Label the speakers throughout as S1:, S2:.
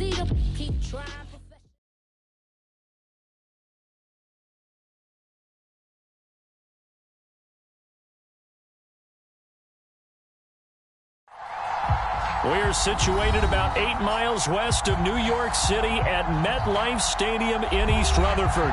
S1: see them. Keep trying.
S2: We're situated about 8 miles west of New York City at MetLife Stadium in East Rutherford.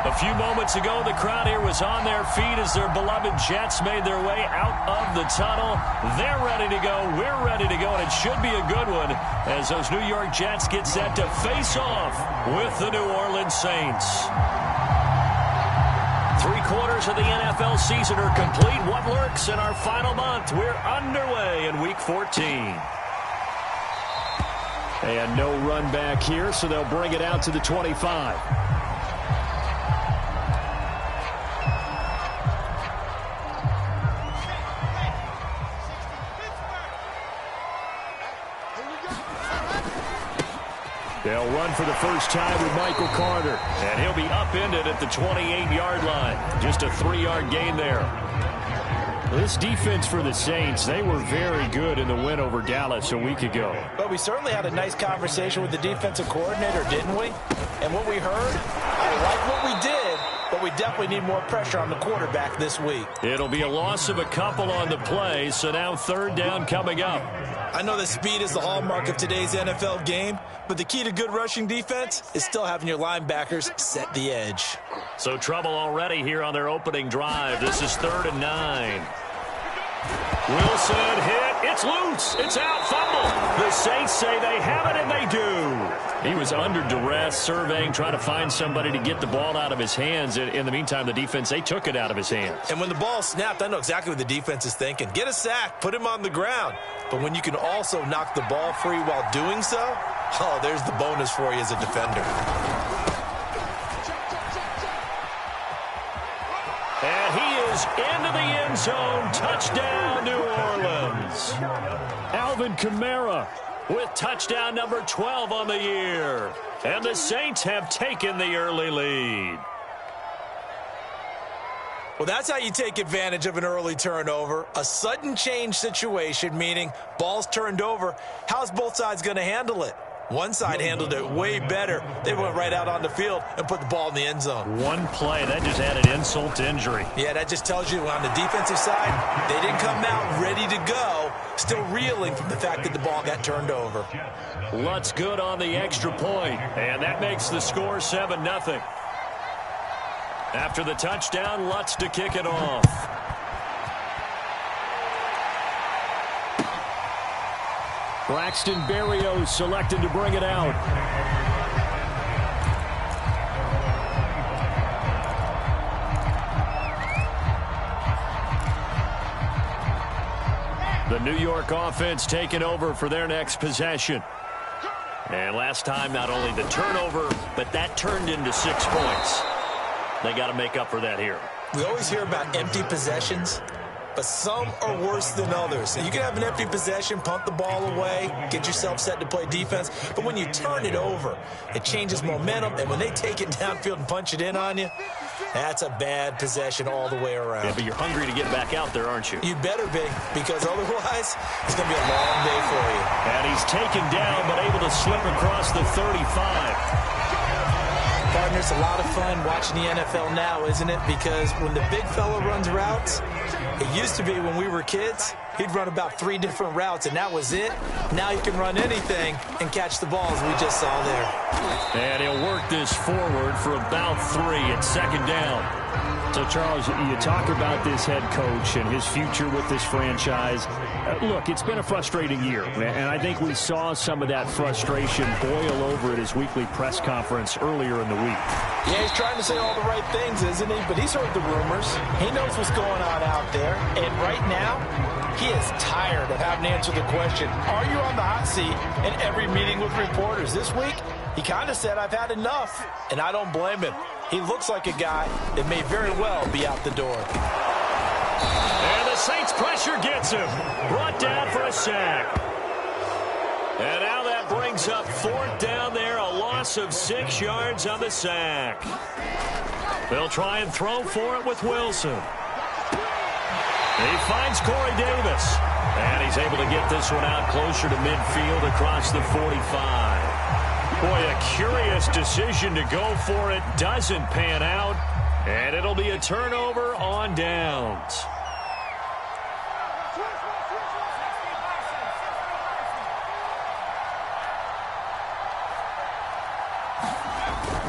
S2: A few moments ago, the crowd here was on their feet as their beloved Jets made their way out of the tunnel. They're ready to go. We're ready to go, and it should be a good one as those New York Jets get set to face off with the New Orleans Saints. 3/4 of the NFL season are complete. What lurks in our final month? We're underway in Week 14. And no run back here, so they'll bring it out to the 25. They'll run for the first time with Michael Carter, and he'll be upended at the 28-yard line. Just a 3-yard gain there. This defense for the Saints, they were very good in the win over Dallas a week ago.
S3: But we certainly had a nice conversation with the defensive coordinator, didn't we? And what we heard, I like what we did, but we definitely need more pressure on the quarterback this week.
S2: It'll be a loss of a couple on the play, so now 3rd down coming up.
S3: I know that speed is the hallmark of today's NFL game, but the key to good rushing defense is still having your linebackers set the edge.
S2: So trouble already here on their opening drive. This is 3rd and 9. Wilson hit. It's loose. It's out. Fumble. The Saints say they have it, and they do. He was under duress, surveying, trying to find somebody to get the ball out of his hands. In the meantime, the defense, they took it out of his hands.
S3: And when the ball snapped, I know exactly what the defense is thinking. Get a sack. Put him on the ground. But when you can also knock the ball free while doing so, oh, there's the bonus for you as a defender.
S2: And he is into the end zone. Touchdown, New Orleans. Alvin Kamara with touchdown number 12 on the year. And the Saints have taken the early lead.
S3: Well, that's how you take advantage of an early turnover. A sudden change situation, meaning ball's turned over. How's both sides going to handle it? One side handled it way better. They went right out on the field and put the ball in the end zone.
S2: One play, that just added insult to injury.
S3: Yeah, that just tells you on the defensive side, they didn't come out ready to go, still reeling from the fact that the ball got turned over.
S2: Lutz good on the extra point, and that makes the score 7-0. After the touchdown, Lutz to kick it off. Braxton Berrios selected to bring it out. The New York offense taking over for their next possession. And last time, not only the turnover, but that turned into 6 points. They got to make up for that here.
S3: We always hear about empty possessions, but some are worse than others. You can have an empty possession, punt the ball away, get yourself set to play defense, but when you turn it over, it changes momentum, and when they take it downfield and punch it in on you, that's a bad possession all the way around.
S2: Yeah, but you're hungry to get back out there, aren't you?
S3: You better be, because otherwise, it's going to be a long day for you.
S2: And he's taken down, but able to slip across the 35.
S3: Partner, it's a lot of fun watching the NFL now, isn't it? Because when the big fella runs routes, it used to be when we were kids, he'd run about 3 different routes, and that was it. Now he can run anything and catch the balls we just saw there.
S2: And he'll work this forward for about 3 at 2nd down. So, Charles, you talk about this head coach and his future with this franchise. Look, it's been a frustrating year, and I think we saw some of that frustration boil over at his weekly press conference earlier in the week.
S3: Yeah, he's trying to say all the right things, isn't he? But he's heard the rumors. He knows what's going on out there. And right now, he is tired of having to answer the question, are you on the hot seat in every meeting with reporters? This week, he kind of said, I've had enough, and I don't blame him. He looks like a guy that may very well be out the door.
S2: And the Saints pressure gets him. Brought down for a sack. And now that brings up 4th down there, a loss of 6 yards on the sack. They'll try and throw for it with Wilson. He finds Corey Davis. And he's able to get this one out closer to midfield across the 45. Boy, a curious decision to go for it. Doesn't pan out. And it'll be a turnover on downs.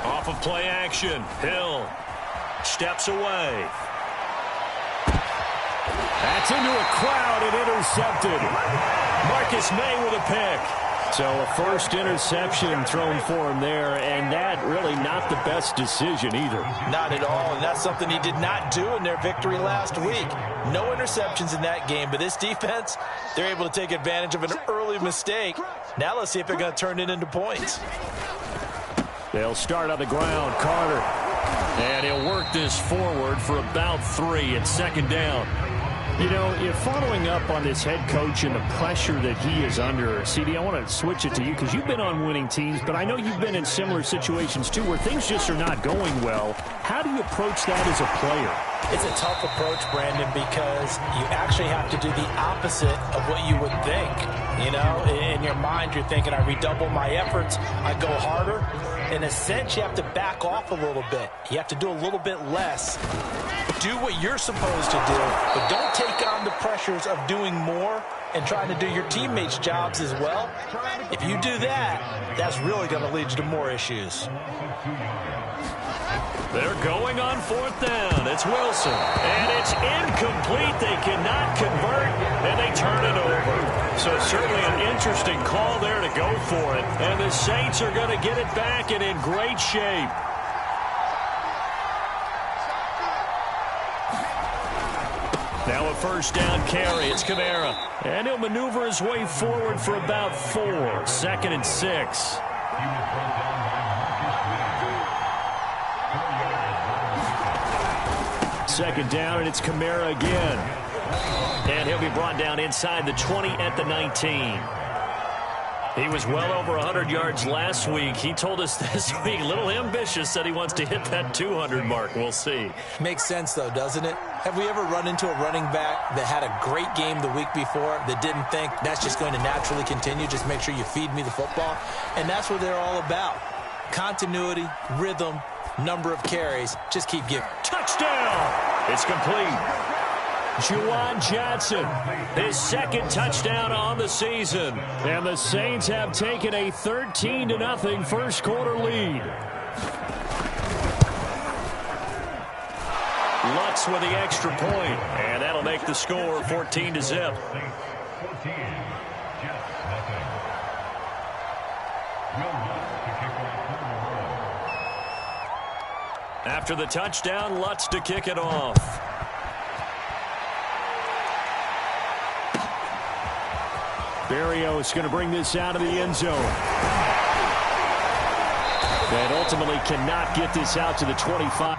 S2: Off of play action. Hill steps away. That's into a crowd and intercepted. Marcus May with a pick. So a first interception thrown for him there, and that really not the best decision either.
S3: Not at all, and that's something he did not do in their victory last week. No interceptions in that game, but this defense, they're able to take advantage of an early mistake. Now let's see if they're going to turn it into points.
S2: They'll start on the ground. Carter. And he'll work this forward for about 3 at second down. You know, if following up on this head coach and the pressure that he is under, CD, I want to switch it to you because you've been on winning teams, but I know you've been in similar situations too where things just are not going well. How do you approach that as a player?
S3: It's a tough approach, Brandon, because you actually have to do the opposite of what you would think. You know, in your mind, you're thinking, I redouble my efforts, I go harder. In a sense, you have to back off a little bit. You have to do a little bit less. Do what you're supposed to do, but don't take on the pressures of doing more and trying to do your teammates' jobs as well. If you do that, that's really going to lead you to more issues.
S2: They're going on 4th down. It's Wilson. And it's incomplete. They cannot convert, and they turn it over. So certainly an interesting call there to go for it. And the Saints are going to get it back and in great shape. Now a first down carry. It's Kamara. And he'll maneuver his way forward for about 4. 2nd and 6. Second down, and it's Kamara again. And he'll be brought down inside the 20 at the 19. He was well over 100 yards last week. He told us this week, a little ambitious, said he wants to hit that 200 mark. We'll see.
S3: Makes sense, though, doesn't it? Have we ever run into a running back that had a great game the week before that didn't think that's just going to naturally continue? Just make sure you feed me the football. And that's what they're all about. Continuity, rhythm, number of carries. Just keep giving.
S2: Touchdown! It's complete. Juwan Johnson, his 2nd touchdown on the season. And the Saints have taken a 13-0 first quarter lead. Lutz with the extra point, and that'll make the score 14-0. After the touchdown, Lutz to kick it off. Berrios going to bring this out of the end zone. And ultimately cannot get this out to the 25.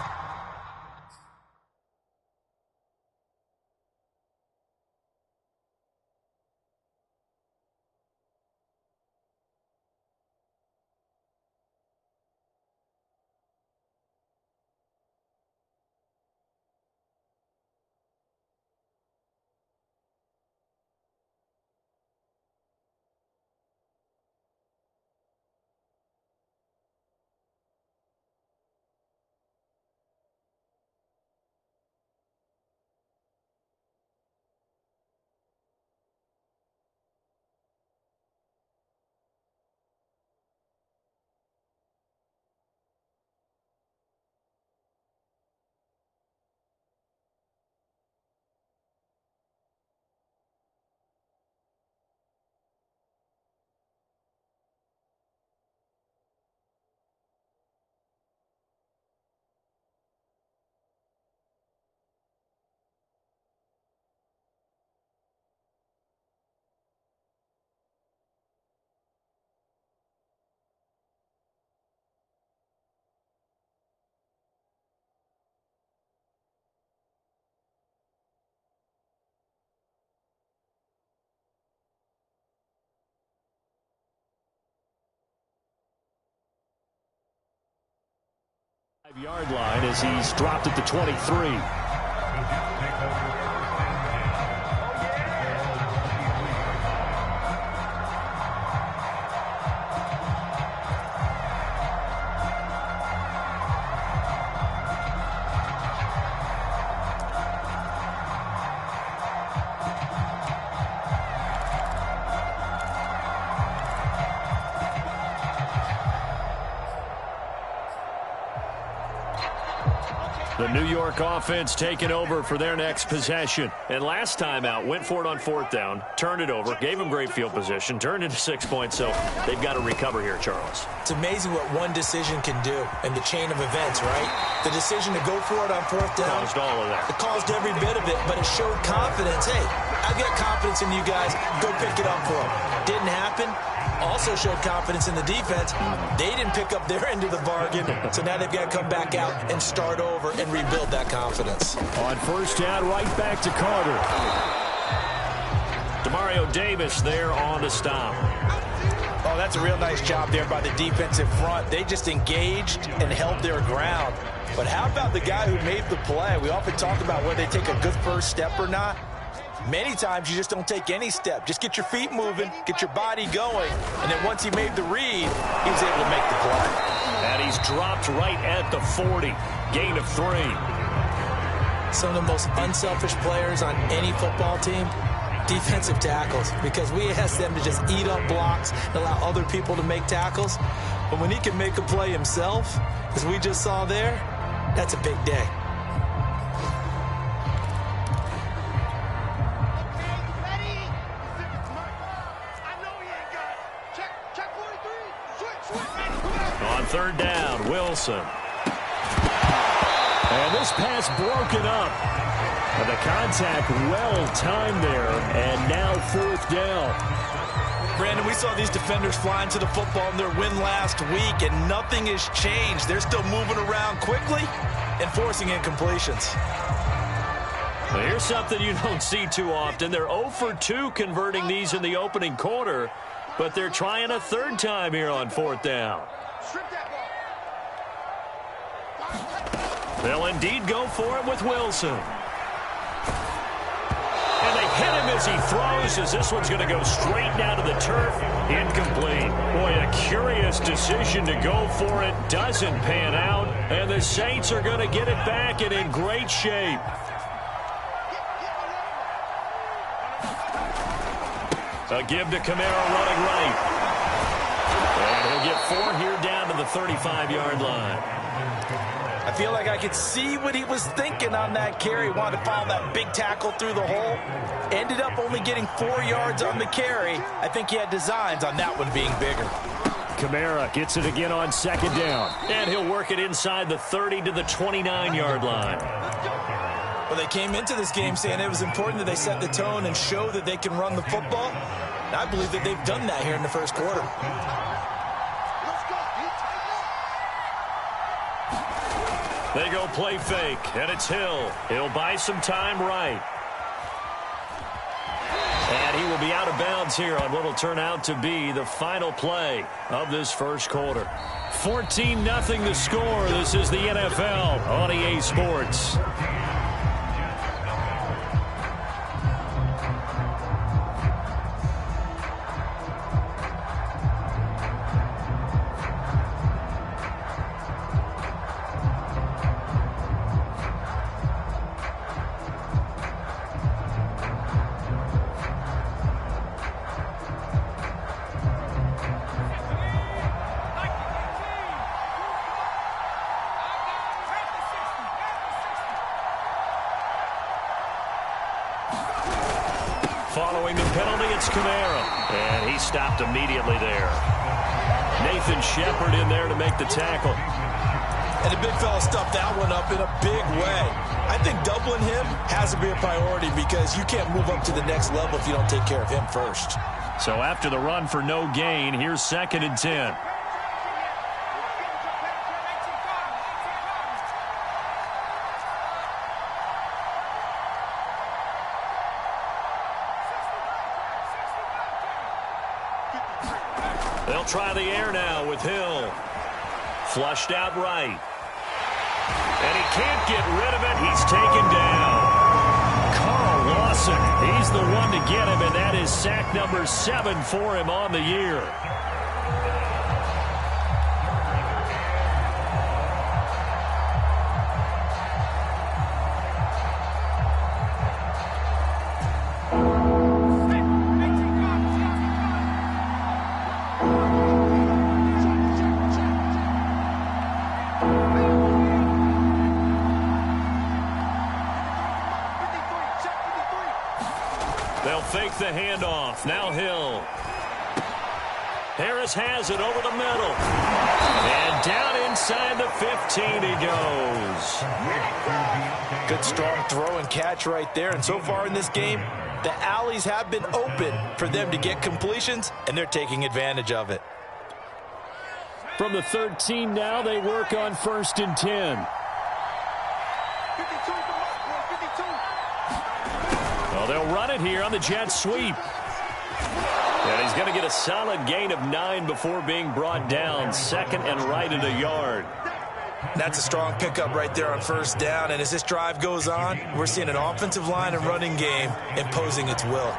S2: Yard line as he's dropped at the 23. The New York offense taking over for their next possession. And last time out, went for it on 4th down, turned it over, gave them great field position, turned into 6 points, so they've got to recover here, Charles.
S3: It's amazing what one decision can do in the chain of events, right? The decision to go for it on 4th down.
S2: Caused all of that.
S3: It caused every bit of it, but it showed confidence. Hey, I've got confidence in you guys. Go pick it up for them. Didn't happen. Also showed confidence in the defense. They didn't pick up their end of the bargain, so now they've got to come back out and start over and rebuild that confidence.
S2: On 1st down, right back to Carter. Demario Davis there on the stop.
S3: Oh, that's a real nice job there by the defensive front. They just engaged and held their ground. But how about the guy who made the play? We often talk about whether they take a good first step or not. Many times you just don't take any step. Just get your feet moving, get your body going, and then once he made the read, he was able to make the play.
S2: And he's dropped right at the 40. Gain of 3.
S3: Some of the most unselfish players on any football team, defensive tackles, because we ask them to just eat up blocks and allow other people to make tackles. But when he can make a play himself, as we just saw there, that's a big day.
S2: On 3rd down, Wilson. And this pass broken up. And the contact well timed there, and now 4th down.
S3: Brandon, we saw these defenders flying to the football in their win last week, and nothing has changed. They're still moving around quickly and forcing incompletions.
S2: Well, here's something you don't see too often. They're 0 for 2 converting these in the opening quarter, but they're trying a 3rd time here on 4th down. They'll indeed go for it with Wilson. And they hit him as he throws, as this one's going to go straight down to the turf. Incomplete. Boy, a curious decision to go for it. Doesn't pan out. And the Saints are going to get it back and in great shape. A give to Kamara running right. And he'll get 4 here down to the 35-yard line.
S3: I feel like I could see what he was thinking on that carry. Wanted to follow that big tackle through the hole. Ended up only getting 4 yards on the carry. I think he had designs on that one being bigger.
S2: Kamara gets it again on 2nd down. And he'll work it inside the 30 to the 29-yard line.
S3: Well, they came into this game saying it was important that they set the tone and show that they can run the football. And I believe that they've done that here in the 1st quarter.
S2: They go play fake, and it's Hill. He'll buy some time right. And he will be out of bounds here on what will turn out to be the final play of this 1st quarter. 14-0 the score. This is the NFL on EA Sports. Following the penalty, it's Kamara. And he stopped immediately there. Nathan Shepard in there to make the tackle.
S3: And the big fella stuffed that one up in a big way. I think doubling him has to be a priority because you can't move up to the next level if you don't take care of him first.
S2: So after the run for no gain, here's 2nd and 10. They'll try the air now with Hill. Flushed out right. And he can't get rid of it. He's taken down. Carl Lawson, he's the one to get him, and that is sack number 7 for him on the year. the handoff. Now Hill. Harris has it over the middle. And down inside the 15 he goes.
S3: Good strong throw and catch right there. And so far in this game, the alleys have been open for them to get completions, and they're taking advantage of it.
S2: From the 13 now, they work on 1st and 10. Well, they'll run it here on the jet sweep. And he's going to get a solid gain of 9 before being brought down. 2nd and right at a yard.
S3: That's a strong pickup right there on 1st down. And as this drive goes on, we're seeing an offensive line and running game imposing its will.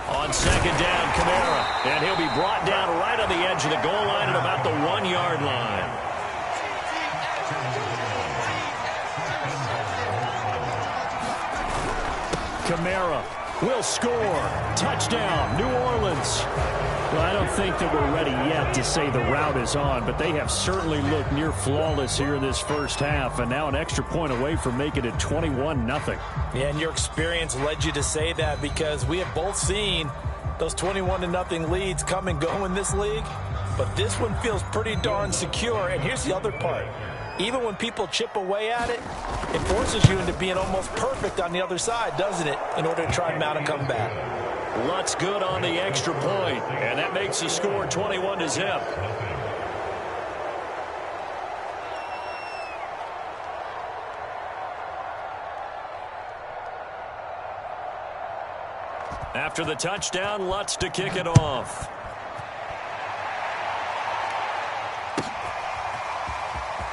S2: On 2nd down, Kamara. And he'll be brought down right on the edge of the goal line at about the 1-yard line. Kamara will score. Touchdown, New Orleans.
S1: Well, I don't think that we're ready yet to say the route is on, but they have certainly looked near flawless here in this first half, and now an extra point away from making it 21-0.
S3: Yeah, and your experience led you to say that, because we have both seen those 21-0 leads come and go in this league, but this one feels pretty darn secure. And here's the other part. Even when people chip away at it, it forces you into being almost perfect on the other side, doesn't it, in order to try and mount a comeback.
S2: Lutz good on the extra point, and that makes the score 21-0. After the touchdown, Lutz to kick it off.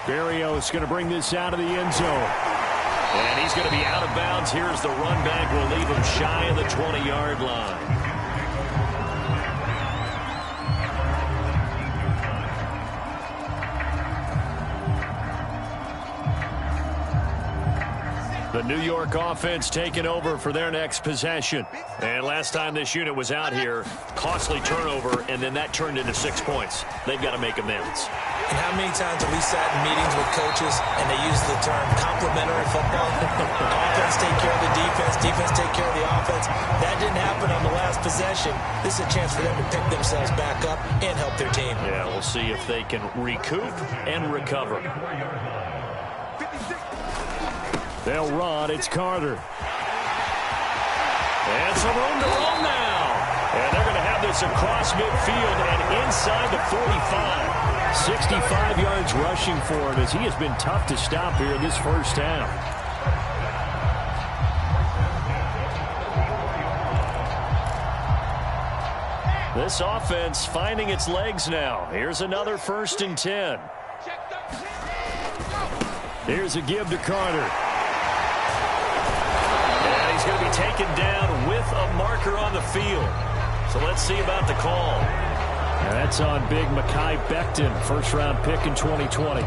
S1: Berrios going to bring this out of the end zone.
S2: And he's going to be out of bounds. Here's the run back. Will leave him shy of the 20-yard line. The New York offense taking over for their next possession. And last time this unit was out here, costly turnover, and then that turned into 6 points. They've got to make amends.
S3: And how many times have we sat in meetings with coaches and they use the term complementary football? Offense take care of the defense take care of the offense. That didn't happen on the last possession. This is a chance for them to pick themselves back up and help their team.
S2: Yeah, we'll see if they can recoup and recover.
S1: They'll run. It's Carter.
S2: And some room to roll now. And they're going to have this across midfield and inside the 45.
S1: 65 yards rushing for him, as he has been tough to stop here in this first half.
S2: This offense finding its legs now. Here's another 1st and 10.
S1: Here's a give to Carter.
S2: And he's going to be taken down with a marker on the field. So let's see about the call.
S1: And that's on big Mekhi Becton, first-round pick in 2020.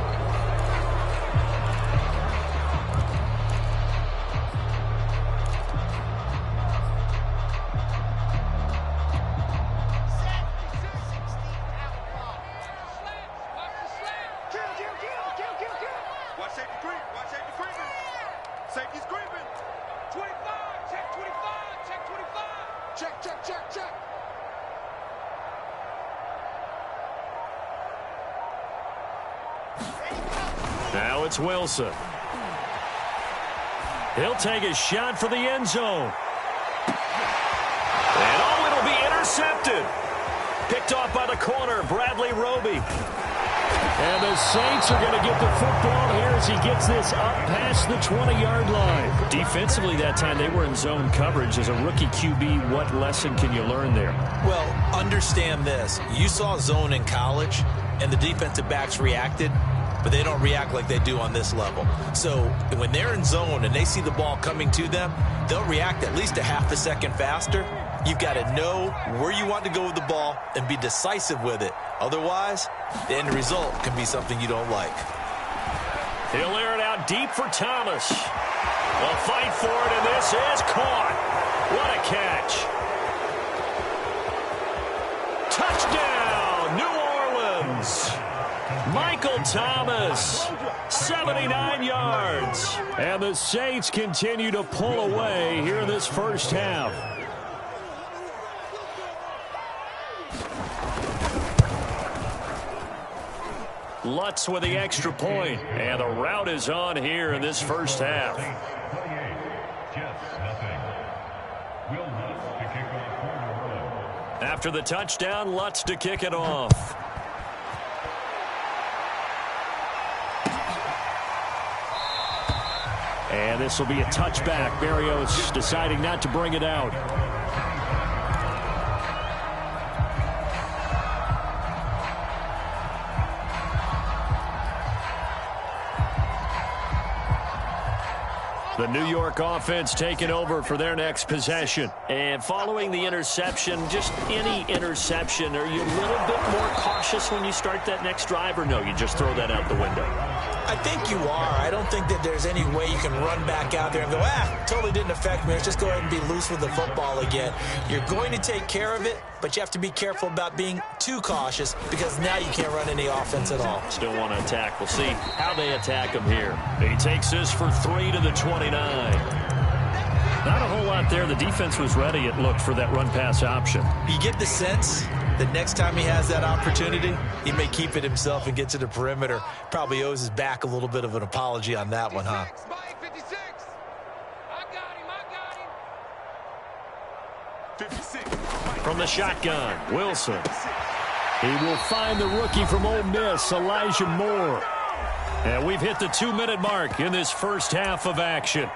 S2: Now it's Wilson. He'll take a shot for the end zone. And oh, it'll be intercepted. Picked off by the corner, Bradley Roby.
S1: And the Saints are going to get the football here as he gets this up past the 20-yard line.
S2: Defensively that time, they were in zone coverage. As a rookie QB, what lesson can you learn there?
S3: Well, understand this. You saw zone in college, and the defensive backs reacted, but they don't react like they do on this level. So when they're in zone and they see the ball coming to them, they'll react at least a half a second faster. You've got to know where you want to go with the ball and be decisive with it. Otherwise, the end result can be something you don't like.
S2: He'll air it out deep for Thomas. They'll fight for it, and this is caught. What a catch. Touchdown, New Orleans. Michael Thomas, 79 yards.
S1: And the Saints continue to pull away here in this first half.
S2: Lutz with the extra point, and the rout is on here in this first half. After the touchdown, Lutz to kick it off.
S1: And this will be a touchback. Berrios deciding not to bring it out. The New York offense taking over for their next possession.
S2: And following the interception, just any interception, are you a little bit more cautious when you start that next drive, or no, you just throw that out the window?
S3: I think you are. I don't think that there's any way you can run back out there and go, totally didn't affect me. Let's just go ahead and be loose with the football again. You're going to take care of it, but you have to be careful about being too cautious because now you can't run any offense at all.
S2: Still want to attack. We'll see how they attack him here. He takes this for 3 to the 29.
S1: Not a whole lot there. The defense was ready, it looked, for that run-pass option.
S3: You get the sense that next time he has that opportunity, he may keep it himself and get to the perimeter. Probably owes his back a little bit of an apology on that one, huh?
S2: 56. From the shotgun, Wilson.
S1: He will find the rookie from Ole Miss, Elijah Moore. And we've hit the 2-minute mark in this first half of action.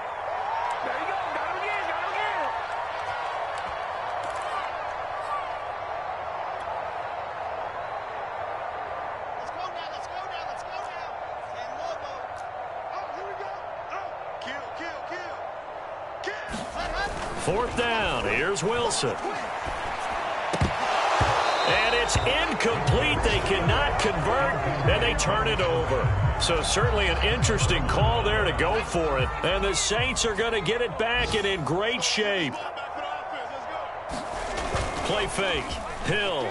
S2: Fourth down. Here's Wilson. And it's incomplete. They cannot convert, and they turn it over. So certainly an interesting call there to go for it. And the Saints are going to get it back and in great shape. Play fake. Hill.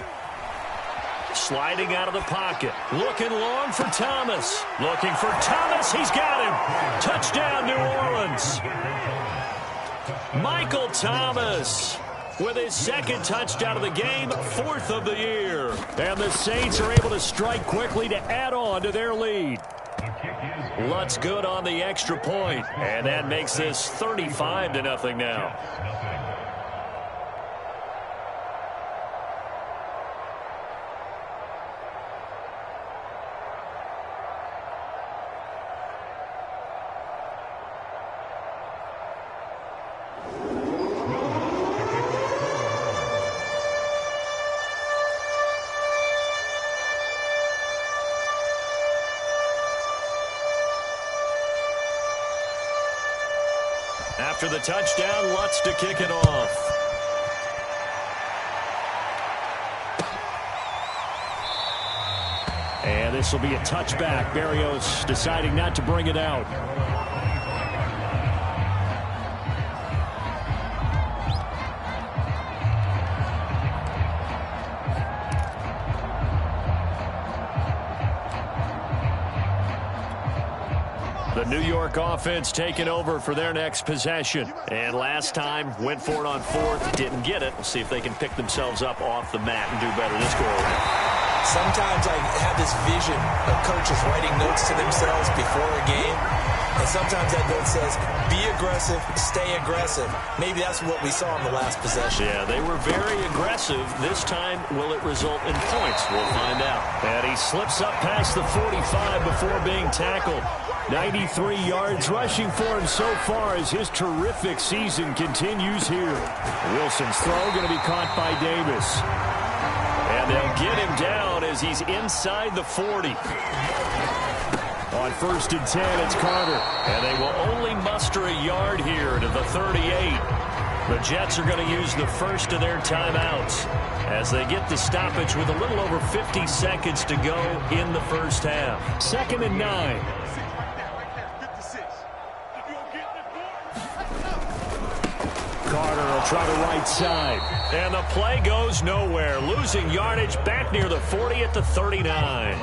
S2: Sliding out of the pocket. Looking long for Thomas. Looking for Thomas. He's got him. Touchdown, New Orleans. Michael Thomas with his second touchdown of the game, 4th of the year.
S1: And the Saints are able to strike quickly to add on to their lead.
S2: Lutz good on the extra point, and that makes this 35-0 now. After the touchdown, Lutz to kick it off.
S1: And this will be a touchback. Berrios deciding not to bring it out. The New York offense taking over for their next possession.
S2: And last time, went for it on 4th, didn't get it. We'll see if they can pick themselves up off the mat and do better this go around.
S3: Sometimes I have this vision of coaches writing notes to themselves before a game. And sometimes that note says, be aggressive, stay aggressive. Maybe that's what we saw in the last possession.
S2: Yeah, they were very aggressive. This time, will it result in points? We'll find out.
S1: And he slips up past the 45 before being tackled. 93 yards rushing for him so far as his terrific season continues here. Wilson's throw going to be caught by Davis.
S2: And they'll get him down as he's inside the 40.
S1: On 1st and 10, it's Carter.
S2: And they will only muster a yard here to the 38. The Jets are going to use the first of their timeouts as they get the stoppage with a little over 50 seconds to go in the first half.
S1: 2nd and 9. Carter will try the right side.
S2: And the play goes nowhere. Losing yardage back near the 40 at the 39.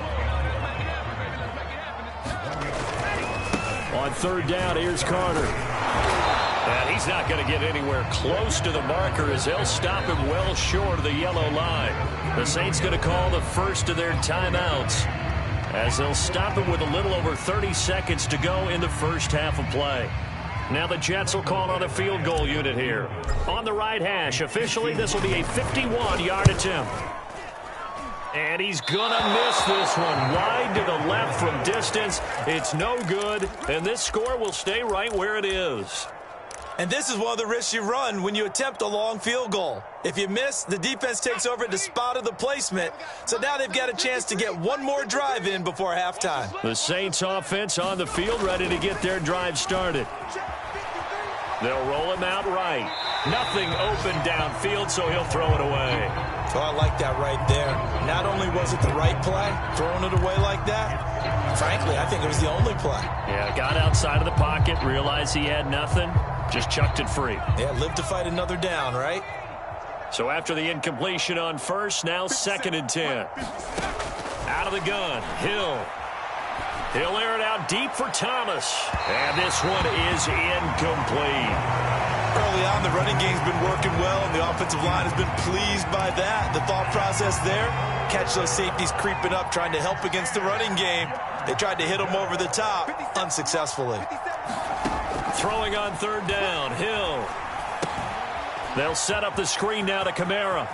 S1: On third down, here's Carter.
S2: And he's not going to get anywhere close to the marker as they'll stop him well short of the yellow line. The Saints going to call the first of their timeouts as they'll stop him with a little over 30 seconds to go in the first half of play. Now the Jets will call on a field goal unit here. On the right hash, officially this will be a 51-yard attempt. And he's going to miss this one. Wide to the left from distance. It's no good, and this score will stay right where it is.
S3: And this is one of the risks you run when you attempt a long field goal. If you miss, the defense takes over at the spot of the placement. So now they've got a chance to get one more drive in before halftime.
S1: The Saints offense on the field ready to get their drive started. They'll roll him out right. Nothing open downfield, so he'll throw it away.
S3: Oh, I like that right there. Not only was it the right play, throwing it away like that, frankly, I think it was the only play.
S1: Yeah, got outside of the pocket, realized he had nothing, just chucked it free.
S3: Yeah, live to fight another down, right?
S1: So after the incompletion on first, now 2nd and 10. Out of the gun, Hill. He'll air it out deep for Thomas. And this one is incomplete.
S3: Early on, the running game's been working well, and the offensive line has been pleased by that. The thought process there, catch those safeties creeping up, trying to help against the running game. They tried to hit them over the top, unsuccessfully.
S1: Throwing on third down, Hill. They'll set up the screen now to Kamara.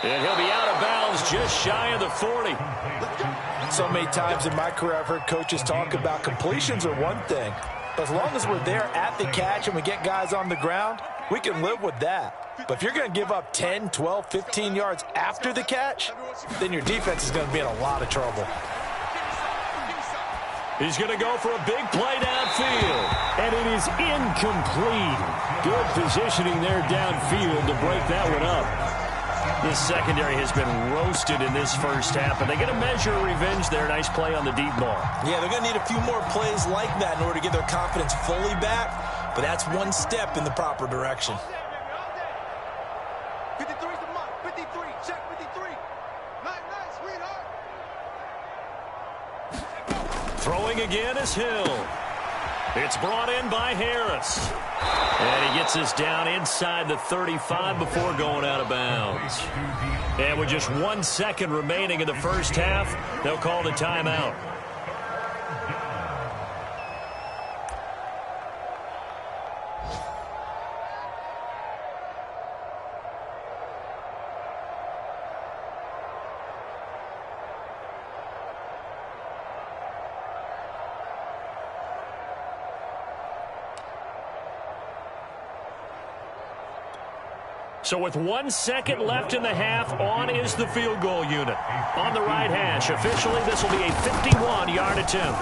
S1: And he'll be out of bounds just shy of the 40.
S3: So many times in my career, I've heard coaches talk about completions are one thing. As long as we're there at the catch and we get guys on the ground, we can live with that. But if you're going to give up 10, 12, 15 yards after the catch, then your defense is going to be in a lot of trouble.
S1: He's going to go for a big play downfield. And it is incomplete. Good positioning there downfield to break that one up. This secondary has been roasted in this first half, and they get a measure of revenge there. Nice play on the deep ball.
S3: Yeah, they're going to need a few more plays like that in order to get their confidence fully back, but that's one step in the proper direction.
S4: 53's the mark. 53. Check 53. Nice, sweetheart.
S1: Throwing again is Hill. It's brought in by Harris. And he gets us down inside the 35 before going out of bounds. And with just 1 second remaining in the first half, they'll call the timeout. So with 1 second left in the half, on is the field goal unit. On the right hash, officially this will be a 51-yard attempt.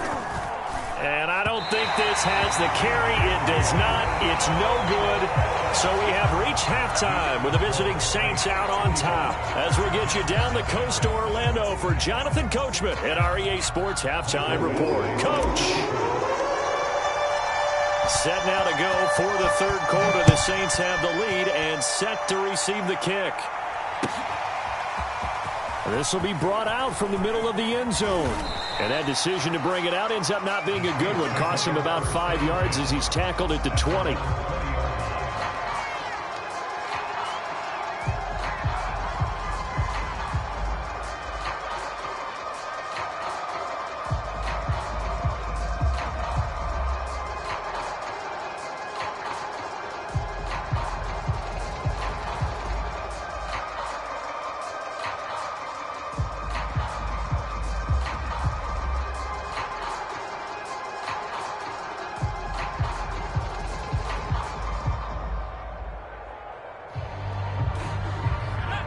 S1: And I don't think this has the carry. It does not. It's no good. So we have reached halftime with the visiting Saints out on top. As we get you down the coast to Orlando for Jonathan Coachman at our EA Sports Halftime Report. Coach. Set now to go for the third quarter. The Saints have the lead and set to receive the kick. This will be brought out from the middle of the end zone. And that decision to bring it out ends up not being a good one. Costs him about 5 yards as he's tackled at the 20.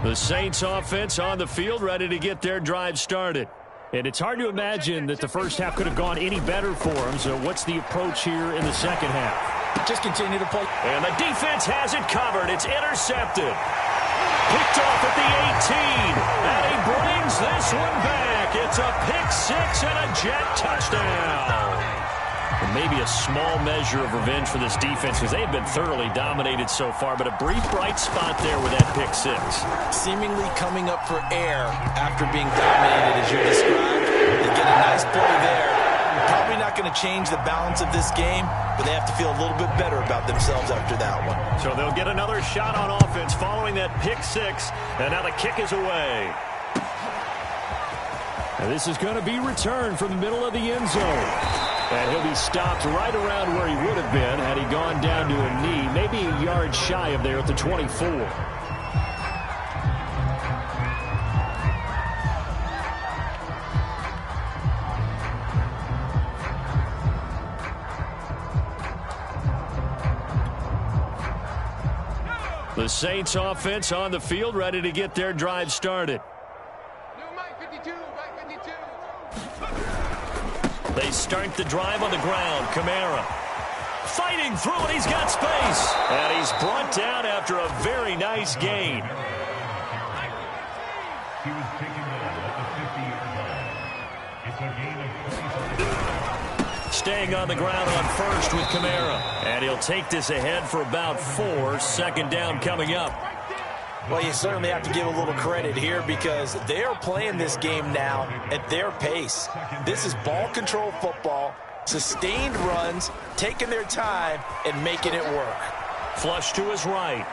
S1: The Saints offense on the field ready to get their drive started. And it's hard to imagine that the first half could have gone any better for them. So what's the approach here in the second half?
S3: Just continue to play.
S1: And the defense has it covered. It's intercepted. Picked off at the 18. And he brings this one back. It's a pick six and a Jet touchdown. And maybe a small measure of revenge for this defense because they have been thoroughly dominated so far, but a brief bright spot there with that pick six.
S3: Seemingly coming up for air after being dominated as you described. They get a nice play there. Probably not not going to change the balance of this game, but they have to feel a little bit better about themselves after that one.
S2: So they'll get another shot on offense following that pick six, and now the kick is away.
S1: And this is going to be returned from the middle of the end zone. And he'll be stopped right around where he would have been had he gone down to a knee, maybe a yard shy of there at the 24. The Saints offense on the field, ready to get their drive started. They start the drive on the ground. Kamara fighting through it. He's got space. And he's brought down after a very nice gain.
S5: He was taken down at the 50-yard line. It's a gain of 27.
S2: Staying on the ground on first with Kamara. And he'll take this ahead for about 4. Second down coming up.
S3: Well, you certainly have to give a little credit here because they are playing this game now at their pace. This is ball control football, sustained runs, taking their time, and making it work.
S2: Flush to his right.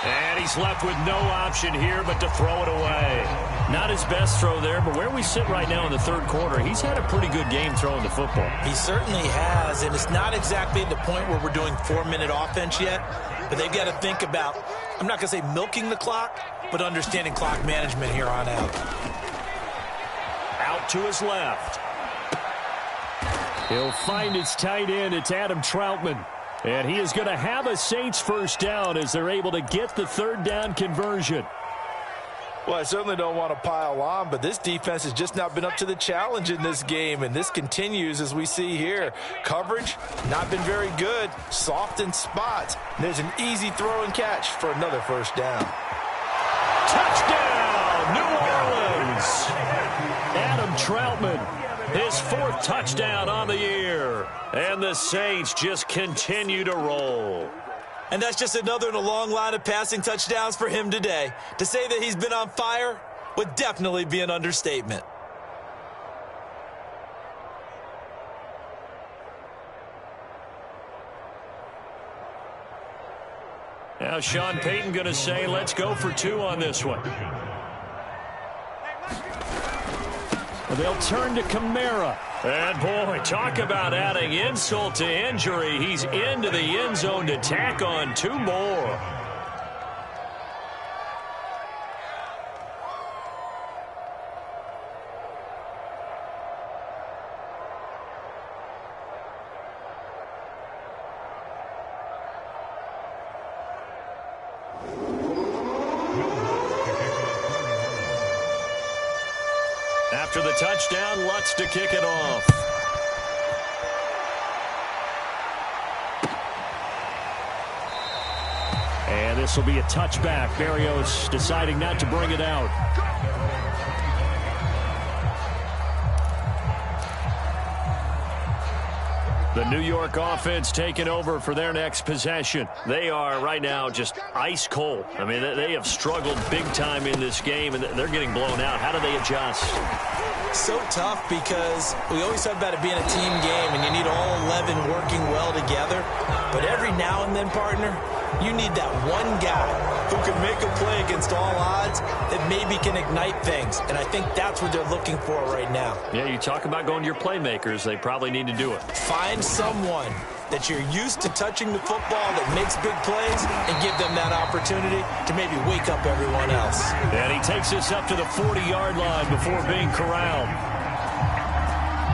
S2: And he's left with no option here but to throw it away. Not his best throw there, but where we sit right now in the third quarter, he's had a pretty good game throwing the football.
S3: He certainly has, and it's not exactly at the point where we're doing 4-minute offense yet, but they've got to think about, I'm not going to say milking the clock, but understanding clock management here on out.
S2: Out to his left.
S1: He'll find his tight end. It's Adam Troutman. And he is going to have a Saints first down as they're able to get the third down conversion.
S3: Well, I certainly don't want to pile on, but this defense has just not been up to the challenge in this game, and this continues as we see here. Coverage, not been very good, soft in spots. There's an easy throw and catch for another first down.
S2: Touchdown, New Orleans! Adam Troutman, his 4th touchdown on the year. And the Saints just continue to roll.
S3: And that's just another in a long line of passing touchdowns for him today. To say that he's been on fire would definitely be an understatement.
S2: Now Sean Payton going to say, let's go for 2 on this one.
S1: They'll turn to Kamara.
S2: And boy, talk about adding insult to injury. He's into the end zone to tack on 2 more. After the touchdown, Lutz to kick it off.
S1: And this will be a touchback. Berrios deciding not to bring it out. The New York offense taking over for their next possession.
S2: They are right now just ice cold. I mean, they have struggled big time in this game, and they're getting blown out. How do they adjust?
S3: So tough because we always talk about it being a team game, and you need all 11 working well together. But every now and then, partner, you need that one guy who can make a play against all odds that maybe can ignite things. And I think that's what they're looking for right now.
S2: Yeah, you talk about going to your playmakers. They probably need to do it.
S3: Find someone that you're used to touching the football that makes big plays and give them that opportunity to maybe wake up everyone else.
S2: And he takes us up to the 40-yard line before being corralled.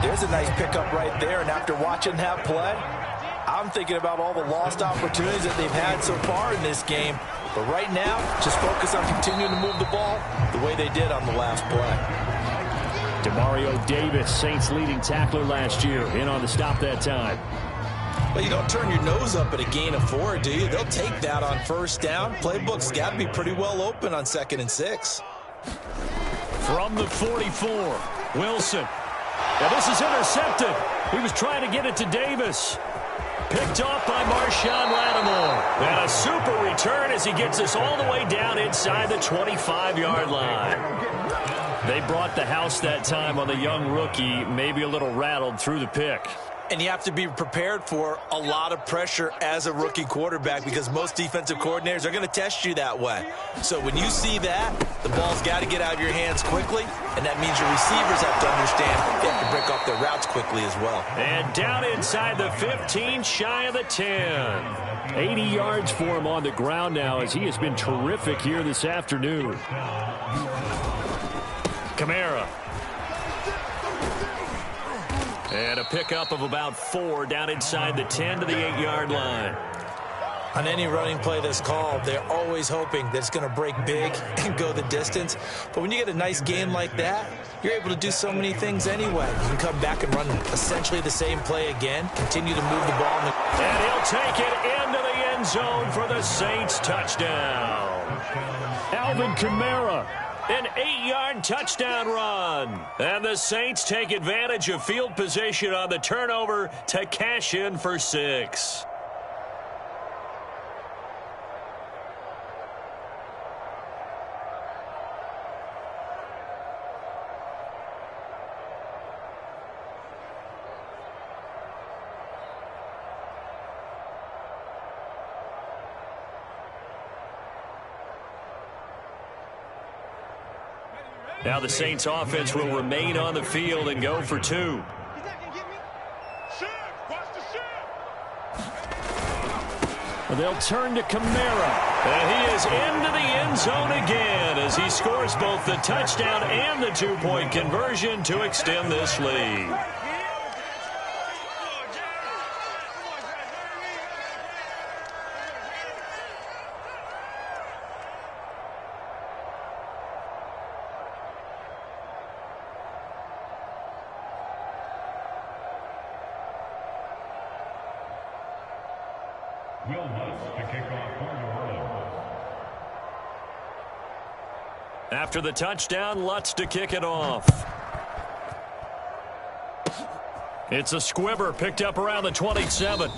S3: There's a nice pickup right there, and after watching that play, I'm thinking about all the lost opportunities that they've had so far in this game. But right now, just focus on continuing to move the ball the way they did on the last play.
S1: Demario Davis, Saints leading tackler last year, in on the stop that time.
S3: But you don't turn your nose up at a gain of 4, do you? They'll take that on first down. Playbook's got to be pretty well open on 2nd and 6.
S2: From the 44, Wilson. Now this is intercepted. He was trying to get it to Davis. Picked off by Marshawn Lattimore. And a super return as he gets us all the way down inside the 25-yard line. They brought the house that time on the young rookie, maybe a little rattled through the pick.
S3: And you have to be prepared for a lot of pressure as a rookie quarterback because most defensive coordinators are going to test you that way. So when you see that, the ball's got to get out of your hands quickly, and that means your receivers have to understand they have to break off their routes quickly as well.
S2: And down inside the 15, shy of the 10.
S1: 80 yards for him on the ground now as he has been terrific here this afternoon.
S2: Kamara. And a pickup of about 4 down inside the 10 to the 8-yard line.
S3: On any running play that's called, they're always hoping that it's going to break big and go the distance. But when you get a nice game like that, you're able to do so many things anyway. You can come back and run essentially the same play again, continue to move the ball.
S2: And he'll take it into the end zone for the Saints touchdown.
S1: Alvin Kamara.
S2: An 8-yard touchdown run. And the Saints take advantage of field position on the turnover to cash in for 6. Now the Saints offense will remain on the field and go for 2.
S1: They'll turn to Kamara.
S2: And he is into the end zone again as he scores both the touchdown and the 2-point conversion to extend this lead. After the touchdown, Lutz to kick it off. It's a squibber picked up around the 27.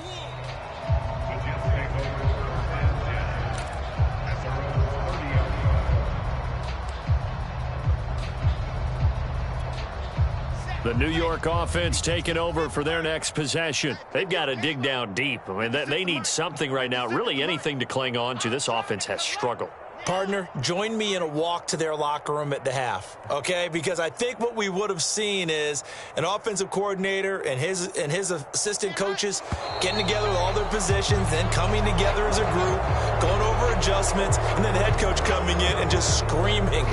S2: The New York offense taking over for their next possession. They've got to dig down deep. I mean, they need something right now, really anything to cling on to. This offense has struggled.
S3: Partner, join me in a walk to their locker room at the half, okay? Because I think what we would have seen is an offensive coordinator and his assistant coaches getting together with all their positions, then coming together as a group, going over adjustments, and then the head coach coming in and just screaming,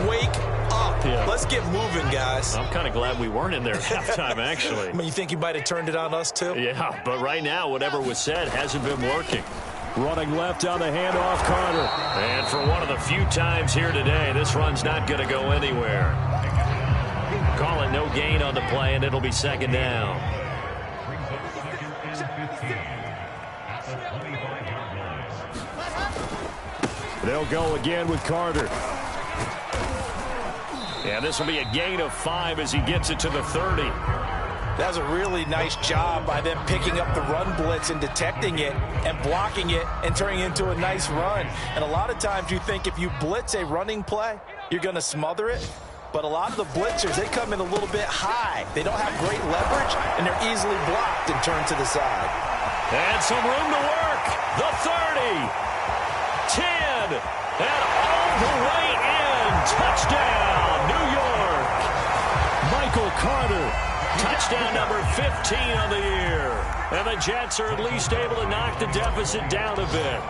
S3: wake up. Yeah. Let's get moving, guys.
S2: I'm kind of glad we weren't in there at halftime, actually.
S3: I mean, you think you might have turned it on us, too?
S2: Yeah, but right now, whatever was said hasn't been working.
S1: Running left on the handoff, Carter.
S2: And for one of the few times here today, this run's not going to go anywhere. Call it no gain on the play, and it'll be second down.
S1: They'll go again with Carter.
S2: Yeah, this will be a gain of 5 as he gets it to the 30.
S3: That was a really nice job by them picking up the run blitz and detecting it and blocking it and turning it into a nice run. And a lot of times you think if you blitz a running play, you're going to smother it. But a lot of the blitzers, they come in a little bit high. They don't have great leverage, and they're easily blocked and turned to the side.
S2: And some room to work. The 30, 10, and all the way in. Touchdown, New York.
S1: Michael Carter.
S2: Touchdown number 15 on the year. And the Jets are at least able to knock the deficit down a bit.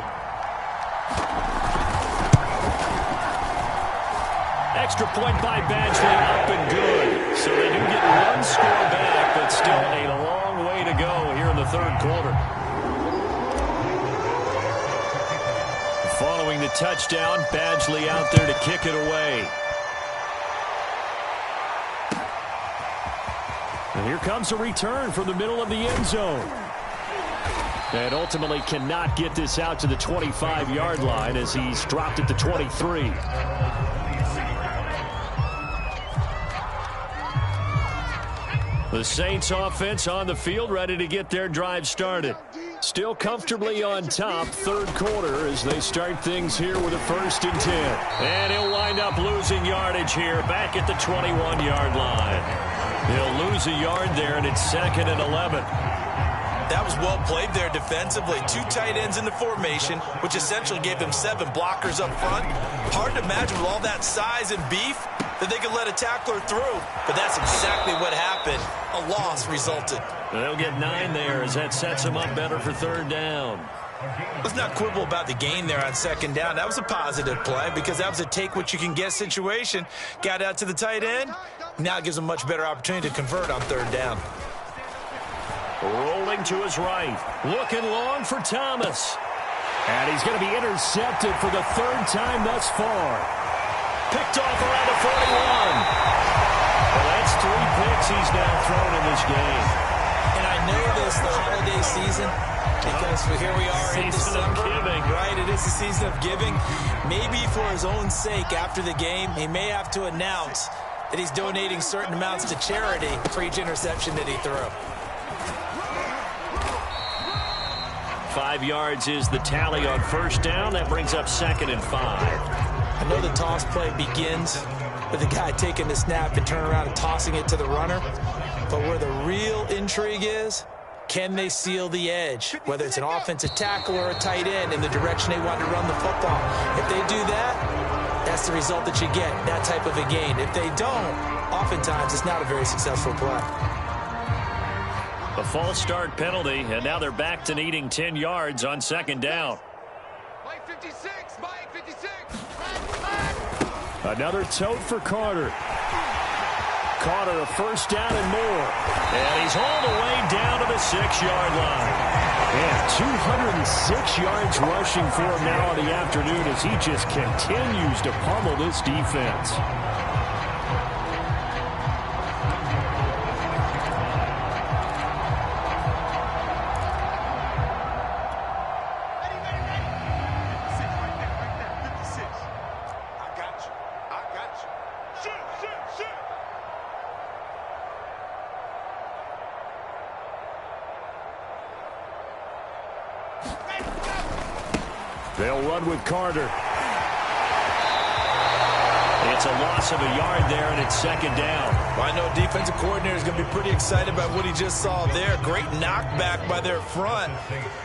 S2: Extra point by Badgley, up and good. So they do get one score back, but still a long way to go here in the third quarter. Following the touchdown, Badgley out there to kick it away.
S1: And here comes a return from the middle of the end zone. And ultimately cannot get this out to the 25-yard line as he's dropped at the 23. The Saints offense on the field ready to get their drive started. Still comfortably on top, third quarter as they start things here with a 1st and 10.
S2: And he'll wind up losing yardage here back at the 21-yard line. He'll lose a yard there, and it's 2nd and 11.
S3: That was well played there defensively. 2 tight ends in the formation, which essentially gave them 7 blockers up front. Hard to imagine with all that size and beef that they could let a tackler through. But that's exactly what happened. A loss resulted.
S2: They'll get 9 there as that sets them up better for 3rd down.
S3: Let's not quibble about the gain there on 2nd down. That was a positive play because that was a take-what-you-can-get situation. Got out to the tight end. Now it gives them a much better opportunity to convert on 3rd down.
S2: Rolling to his right. Looking long for Thomas.
S1: And he's going to be intercepted for the 3rd time thus far.
S2: Picked off around the 41. Well, that's 3 picks he's now thrown in this game.
S3: And I know this, the holiday season, because here we are in December. Right, it is the season of giving. Maybe for his own sake after the game, he may have to announce that he's donating certain amounts to charity for each interception that he threw.
S2: 5 yards is the tally on 1st down. That brings up 2nd and 5.
S3: I know the toss play begins with the guy taking the snap and turning around and tossing it to the runner. But where the real intrigue is, can they seal the edge? Whether it's an offensive tackle or a tight end in the direction they want to run the football. If they do that, that's the result that you get, that type of a gain. If they don't, oftentimes it's not a very successful play.
S2: A false start penalty, and now they're back to needing 10 yards on 2nd down.
S4: Mike 56, Mike 56.
S1: Another tote for Carter. Carter, a 1st down and more.
S2: And he's all the way down to the 6-yard line.
S1: And 206 yards rushing for him now in the afternoon as he just continues to pummel this defense. They'll run with Carter.
S2: It's a loss of a yard there, and it's 2nd down.
S3: Well, I know defensive coordinator is going to be pretty excited about what he just saw there. Great knockback by their front.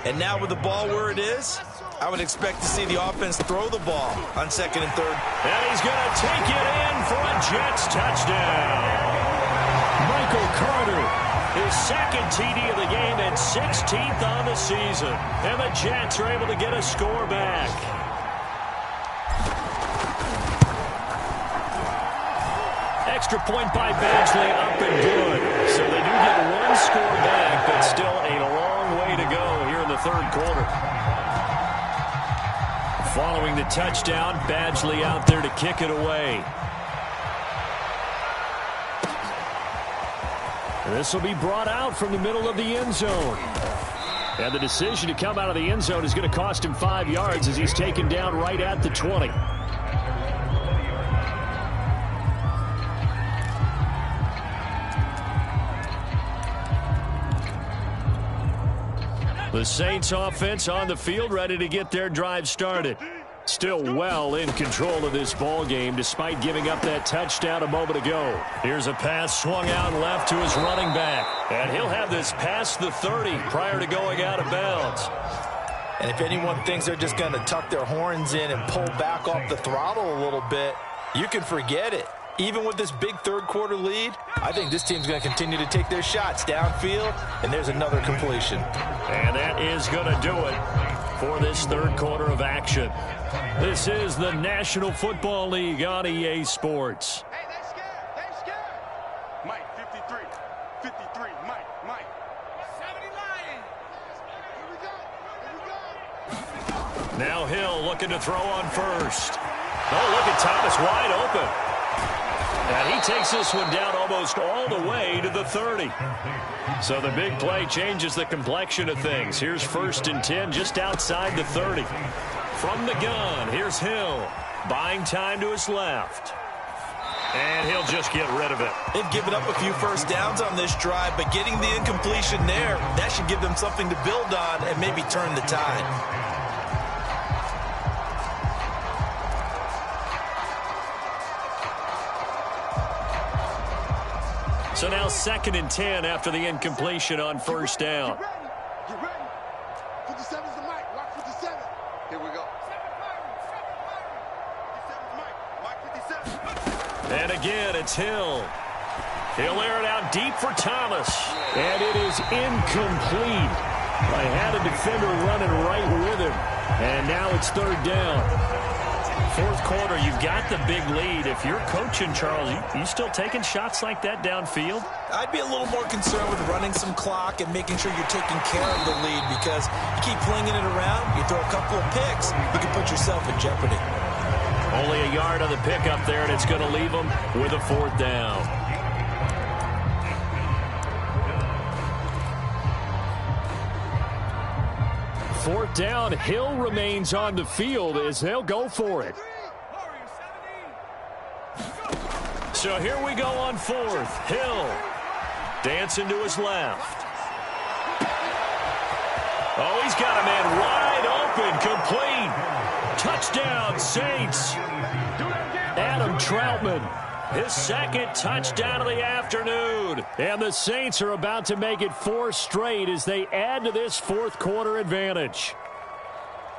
S3: And now with the ball where it is, I would expect to see the offense throw the ball on 2nd and 3rd.
S2: And he's going to take it in for a Jets touchdown.
S1: Michael Carter,
S2: his 2nd TD of the game and 16th on the season. And the Jets are able to get a score back. Extra point by Badgley, up and good. So they do get 1 score back, but still a long way to go here in the 3rd quarter. Following the touchdown, Badgley out there to kick it away.
S1: This will be brought out from the middle of the end zone. And the decision to come out of the end zone is going to cost him 5 yards as he's taken down right at the 20.
S2: The Saints offense on the field, ready to get their drive started.
S1: Still well in control of this ball game despite giving up that touchdown a moment ago.
S2: Here's a pass swung out left to his running back. And he'll have this past the 30 prior to going out of bounds.
S3: And if anyone thinks they're just going to tuck their horns in and pull back off the throttle a little bit, you can forget it. Even with this big 3rd quarter lead, I think this team's going to continue to take their shots downfield, and there's another completion.
S2: And that is going to do it for this 3rd quarter of action. This is the National Football League on EA Sports.
S4: Hey, they're scared. They're scared. Mike 53. 53. Mike. 70 Lions. Here we go. Here we go.
S2: Now Hill looking to throw on 1st. Oh, look at Thomas wide open. And he takes this one down almost all the way to the 30. So the big play changes the complexion of things. Here's 1st and 10 just outside the 30. From the gun, here's Hill. Buying time to his left. And he'll just get rid of it.
S3: They've given up a few 1st downs on this drive, but getting the incompletion there, that should give them something to build on and maybe turn the tide.
S2: So now 2nd and 10 after the incompletion on first down.
S4: Get ready. 57's the mic. Watch 57. Here we go. 57's Mike. Mike 57.
S2: And again, it's Hill. He'll air it out deep for Thomas.
S1: And it is incomplete. I had a defender running right with him. And now it's 3rd down.
S2: 4th quarter, you've got the big lead. If you're coaching, Charles, you still taking shots like that downfield?
S3: I'd be a little more concerned with running some clock and making sure you're taking care of the lead, because you keep flinging it around, you throw a couple of picks, you can put yourself in jeopardy.
S2: Only a yard on the pickup there, and it's going to leave them with a 4th down.
S1: Fourth down, Hill remains on the field as they'll go for it.
S2: So here we go on 4th. Hill dancing to his left. Oh, he's got a man wide open, complete. Touchdown, Saints.
S1: Adam Troutman.
S2: His 2nd touchdown of the afternoon.
S1: And the Saints are about to make it 4 straight as they add to this 4th quarter advantage.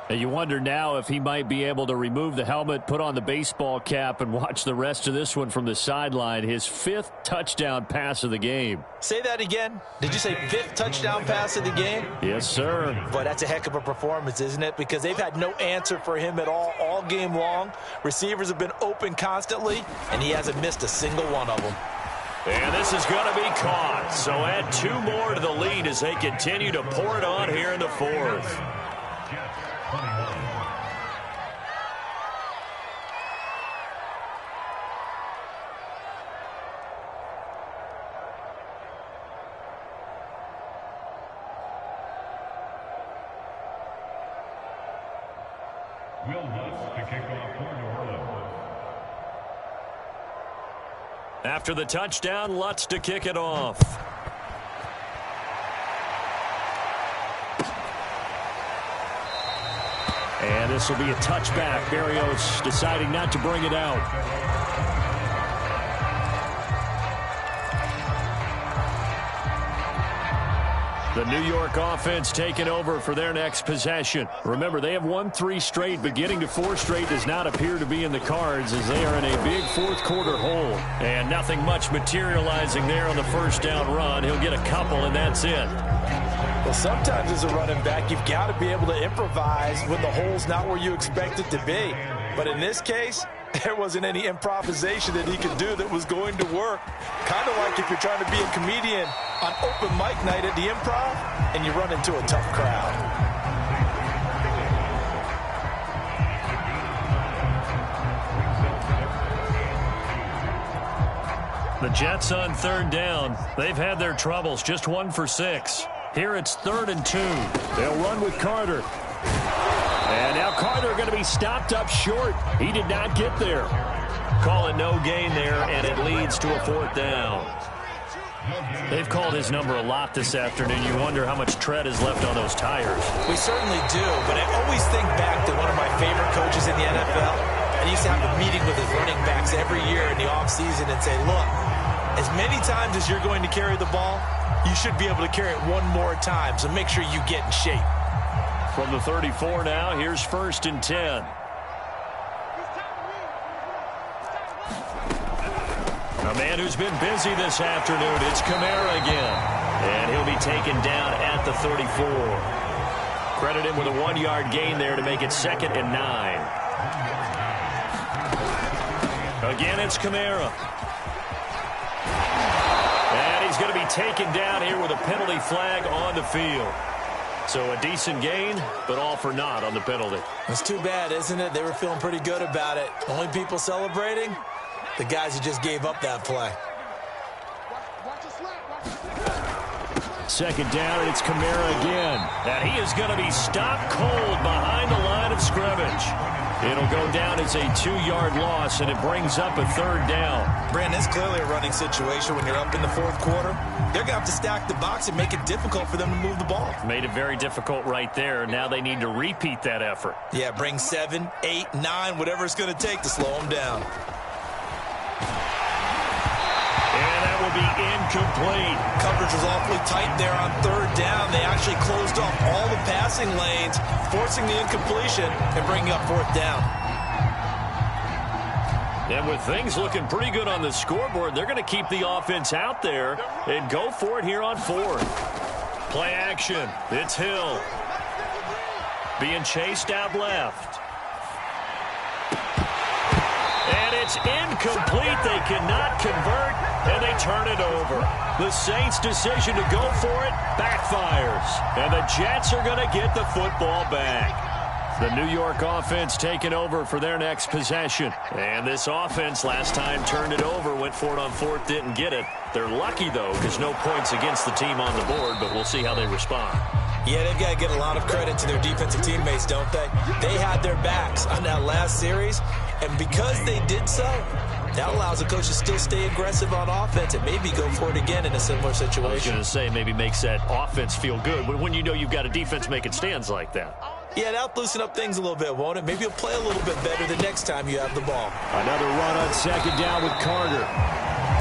S1: And you wonder now if he might be able to remove the helmet, put on the baseball cap, and watch the rest of this one from the sideline. His 5th touchdown pass of the game.
S3: Say that again. Did you say 5th touchdown pass of the game?
S1: Yes, sir.
S3: Boy, that's a heck of a performance, isn't it? Because they've had no answer for him at all game long. Receivers have been open constantly, and he hasn't missed a single one of them.
S2: And this is going to be caught. So add 2 more to the lead as they continue to pour it on here in the 4th.
S5: Will Lutz to kick off for New Orleans.
S2: After the touchdown, Lutz to kick it off.
S1: And this will be a touchback. Barrios deciding not to bring it out. The New York offense taking over for their next possession. Remember, they have won 3 straight, but getting to 4 straight does not appear to be in the cards as they are in a big 4th quarter hole.
S2: And nothing much materializing there on the first down run. He'll get a couple, and that's it.
S3: Well, sometimes as a running back, you've got to be able to improvise when the hole's not where you expect it to be. But in this case, there wasn't any improvisation that he could do that was going to work. Kind of like if you're trying to be a comedian on open mic night at the Improv and you run into a tough crowd.
S2: The Jets on 3rd down. They've had their troubles, just 1 for 6. Here it's 3rd and 2.
S1: They'll run with Carter. And now Carter going to be stopped up short. He did not get there.
S2: Call it no gain there, and it leads to a 4th down. They've called his number a lot this afternoon. You wonder how much tread is left on those tires.
S3: We certainly do, but I always think back to one of my favorite coaches in the NFL. I used to have a meeting with his running backs every year in the offseason and say, look, as many times as you're going to carry the ball, you should be able to carry it 1 more time, so make sure you get in shape.
S2: From the 34 now, here's 1st and 10. A man who's been busy this afternoon, it's Kamara again. And he'll be taken down at the 34. Credit him with a 1-yard gain there to make it 2nd and 9. Again, it's Kamara. And he's going to be taken down here with a penalty flag on the field. So a decent gain, but all for naught on the penalty.
S3: It's too bad, isn't it? They were feeling pretty good about it. Only people celebrating, the guys who just gave up that play.
S1: 2nd down, and it's Kamara again.
S2: And he is going to be stopped cold behind the line of scrimmage. It'll go down as a 2-yard loss, and it brings up a 3rd down.
S3: Brandon, it's clearly a running situation when you're up in the 4th quarter. They're going to have to stack the box and make it difficult for them to move the ball.
S2: Made it very difficult right there. Now they need to repeat that effort.
S3: Yeah, bring 7, 8, 9, whatever it's going to take to slow them down.
S2: And that will be complete.
S3: Coverage was awfully tight there on third down. They actually closed off all the passing lanes, forcing the incompletion and bringing up fourth down.
S2: And with things looking pretty good on the scoreboard, they're going to keep the offense out there and go for it here on fourth. Play action. It's Hill. Being chased out left. And it's incomplete. They cannot convert, and they turn it over. The Saints' decision to go for it backfires. And the Jets are going to get the football back. The New York offense taking over for their next possession. And this offense last time turned it over, went for it on fourth, didn't get it. They're lucky, though, because no points against the team on the board, but we'll see how they respond.
S3: Yeah, they've got to get a lot of credit to their defensive teammates, don't they? They had their backs on that last series, and because they did so, that allows the coach to still stay aggressive on offense and maybe go for it again in a similar situation.
S2: I was going to say maybe makes that offense feel good, but when you know you've got a defense making stands like that.
S3: Yeah, that'll loosen up things a little bit, won't it? Maybe you'll play a little bit better the next time you have the ball.
S1: Another run on second down with Carter.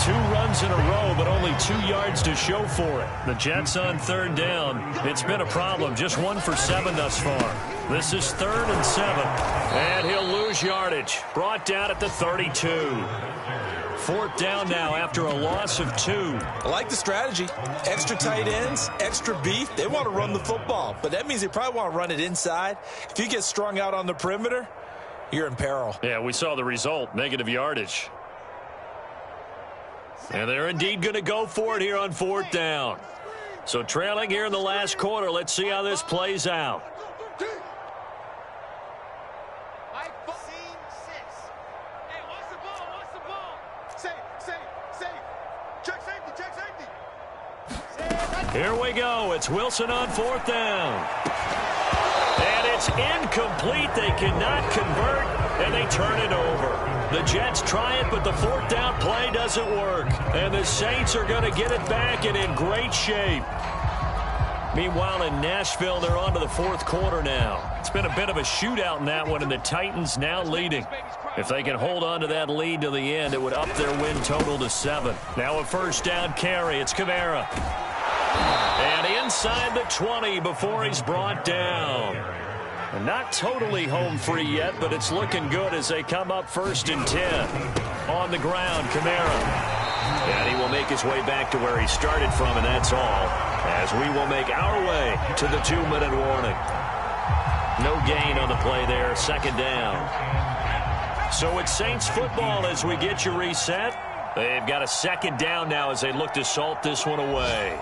S2: 2 runs in a row, but only 2 yards to show for it. The Jets on third down. It's been a problem. Just 1 for 7 thus far. This is 3rd and 7. And he'll lose yardage. Brought down at the 32. 4th down now after a loss of 2.
S3: I like the strategy. Extra tight ends, extra beef. They want to run the football, but that means they probably want to run it inside. If you get strung out on the perimeter, you're in peril.
S2: Yeah, we saw the result. Negative yardage. And they're indeed going to go for it here on 4th down. So trailing here in the last quarter. Let's see how this plays out. Here we go. It's Wilson on 4th down. And it's incomplete. They cannot convert, and they turn it over. The Jets try it, but the 4th down play doesn't work. And the Saints are going to get it back and in great shape. Meanwhile, in Nashville, they're on to the 4th quarter now. It's been a bit of a shootout in that one, and the Titans now leading. If they can hold on to that lead to the end, it would up their win total to 7. Now a first down carry. It's Kamara. And inside the 20 before he's brought down. And not totally home free yet, but it's looking good as they come up 1st and 10. On the ground, Kamara. And he will make his way back to where he started from, and that's all. As we will make our way to the 2-minute warning. No gain on the play there, 2nd down. So it's Saints football as we get you reset. They've got a 2nd down now as they look to salt this one away.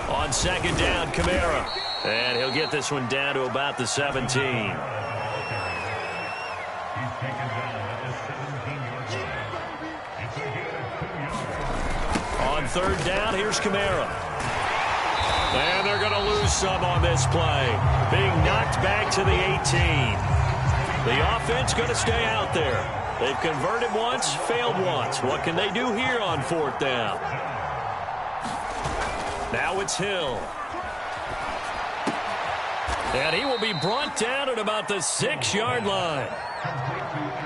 S2: On 2nd down, Kamara. And he'll get this one down to about the 17. On 3rd down, here's Kamara. And they're going to lose some on this play. Being knocked back to the 18. The offense going to stay out there. They've converted once, failed once. What can they do here on 4th down? Now it's Hill. And he will be brought down at about the 6-yard line.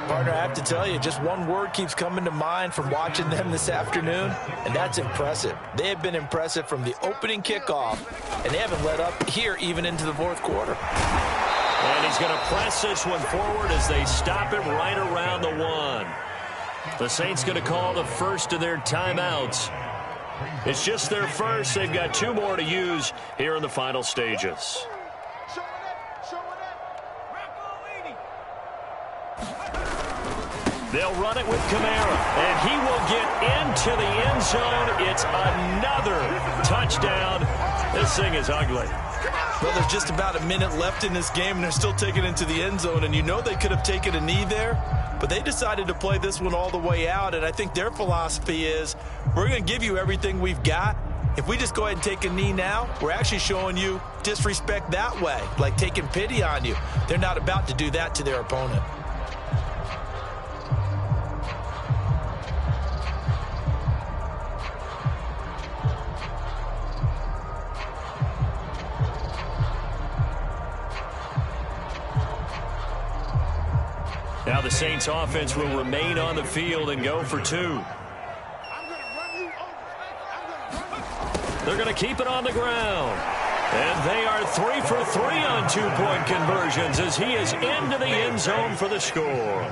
S3: Partner, I have to tell you, just one word keeps coming to mind from watching them this afternoon, and that's impressive. They have been impressive from the opening kickoff, and they haven't let up here even into the 4th quarter.
S2: And he's going to press this one forward as they stop him right around the 1. The Saints going to call the first of their timeouts. It's just their first. They've got 2 more to use here in the final stages. They'll run it with Kamara, and he will get into the end zone. It's another touchdown. This thing is ugly.
S3: Well, there's just about a minute left in this game, and they're still taking it into the end zone. And you know they could have taken a knee there, but they decided to play this one all the way out. And I think their philosophy is, we're going to give you everything we've got. If we just go ahead and take a knee now, we're actually showing you disrespect that way, like taking pity on you. They're not about to do that to their opponent.
S2: Now the Saints offense will remain on the field and go for 2.
S4: I'm going to run you
S2: They're going to keep it on the ground. And they are 3 for 3 on two-point conversions as he is into the end zone for the score.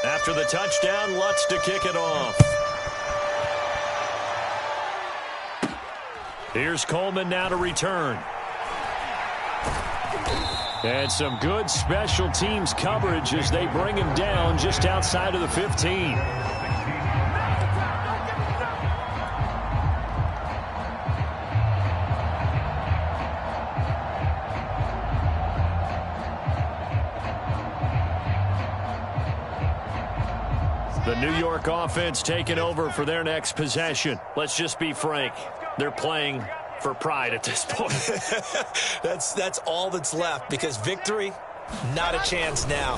S2: After the touchdown, Lutz to kick it off. Here's Coleman now to return. And some good special teams coverage as they bring him down just outside of the 15. The New York offense taking over for their next possession. Let's just be frank. They're playing for pride at this point.
S3: That's all that's left, because victory, not a chance now.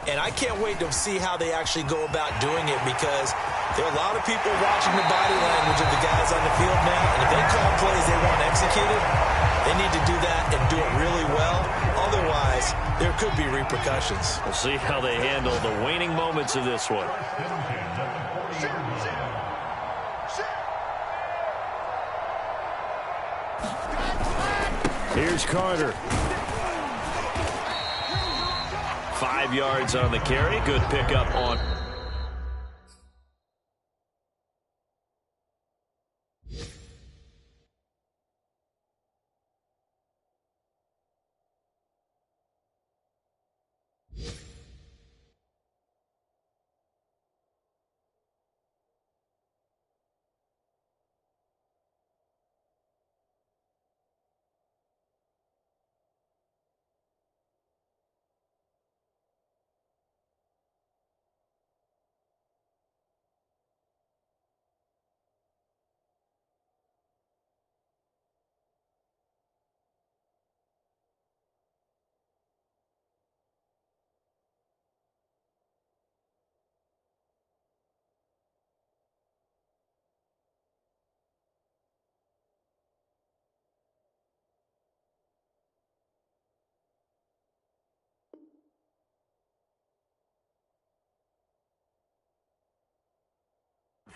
S3: And I can't wait to see how they actually go about doing it, because there are a lot of people watching the body language of the guys on the field now. And if they call plays they want executed, they need to do that and do it really well. Otherwise, there could be repercussions.
S2: We'll see how they handle the waning moments of this one.
S1: Here's Carter.
S2: 5 yards on the carry. Good pickup on.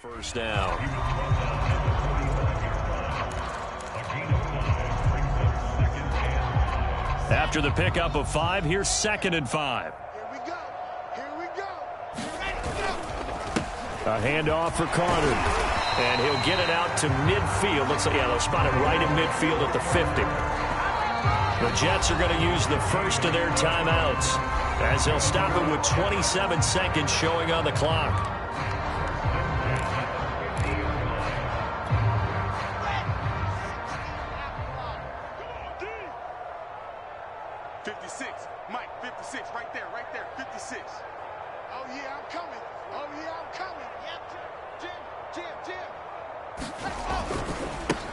S2: First down. After the pickup of 5, here's 2nd and 5.
S4: Here we go. Here we go.
S1: A handoff for Carter.
S2: And he'll get it out to midfield. Looks like, yeah, they'll spot it right in midfield at the 50. The Jets are going to use the first of their timeouts as they'll stop it with 27 seconds showing on the clock.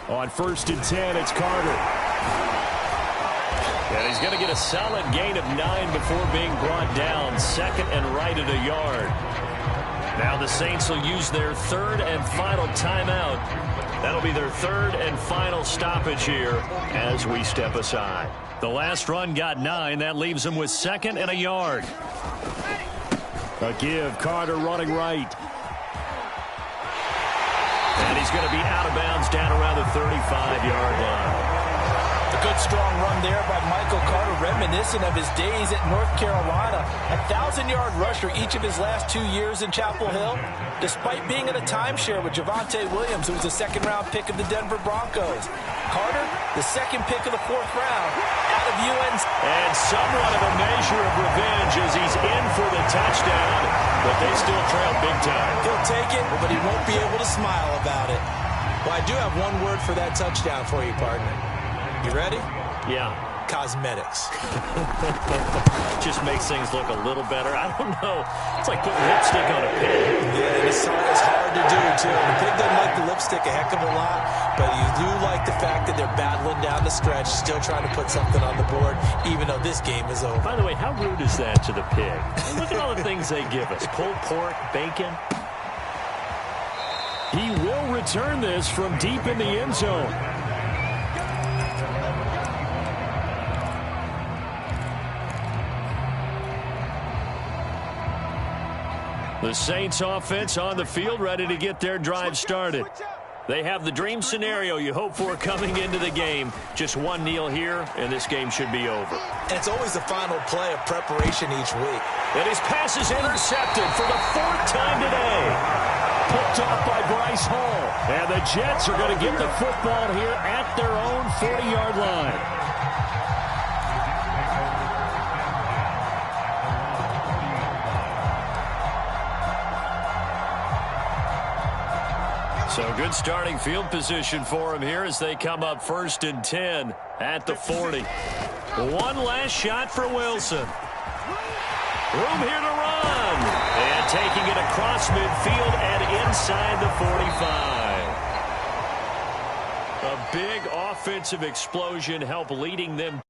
S1: On 1st and 10, it's Carter.
S2: And he's going to get a solid gain of 9 before being brought down. 2nd and right at a yard. Now the Saints will use their 3rd and final timeout. That'll be their 3rd and final stoppage here as we step aside. The last run got 9. That leaves them with 2nd and a yard.
S1: A give. Carter running right.
S2: And he's going to be out of bounds down around the 35-yard line.
S3: A good strong run there by Michael Carter, reminiscent of his days at North Carolina. 1,000-yard rusher each of his last 2 years in Chapel Hill, despite being in a timeshare with Javonte Williams, who was a second-round pick of the Denver Broncos. Carter, the 2nd pick of the 4th round out of UNC.
S2: And somewhat of a measure of revenge as he's in for the touchdown, but they still trail big time.
S3: He'll take it, but he won't be able to smile about it. Well, I do have one word for that touchdown for you, partner. You ready?
S2: Yeah.
S3: cosmetics.
S2: Just makes things look a little better. I don't know. It's like putting lipstick on a pig.
S3: Yeah, it's hard to do, too. The pig doesn't like the lipstick a heck of a lot, but you do like the fact that they're battling down the stretch, still trying to put something on the board, even though this game is over.
S2: By the way, how rude is that to the pig? Look at all the things they give us. Pulled pork, bacon.
S1: He will return this from deep in the end zone. The Saints offense on the field, ready to get their drive started. They have the dream scenario you hope for coming into the game. Just one kneel here, and this game should be over.
S3: And it's always the final play of preparation each week.
S1: And his pass is intercepted for the 4th time today. Picked off by Bryce Hall. And the Jets are going to get the football here at their own 40-yard line. So good starting field position for him here as they come up 1st and 10 at the 40. One last shot for Wilson. Room here to run. And taking it across midfield and inside the 45. A big offensive explosion helped leading them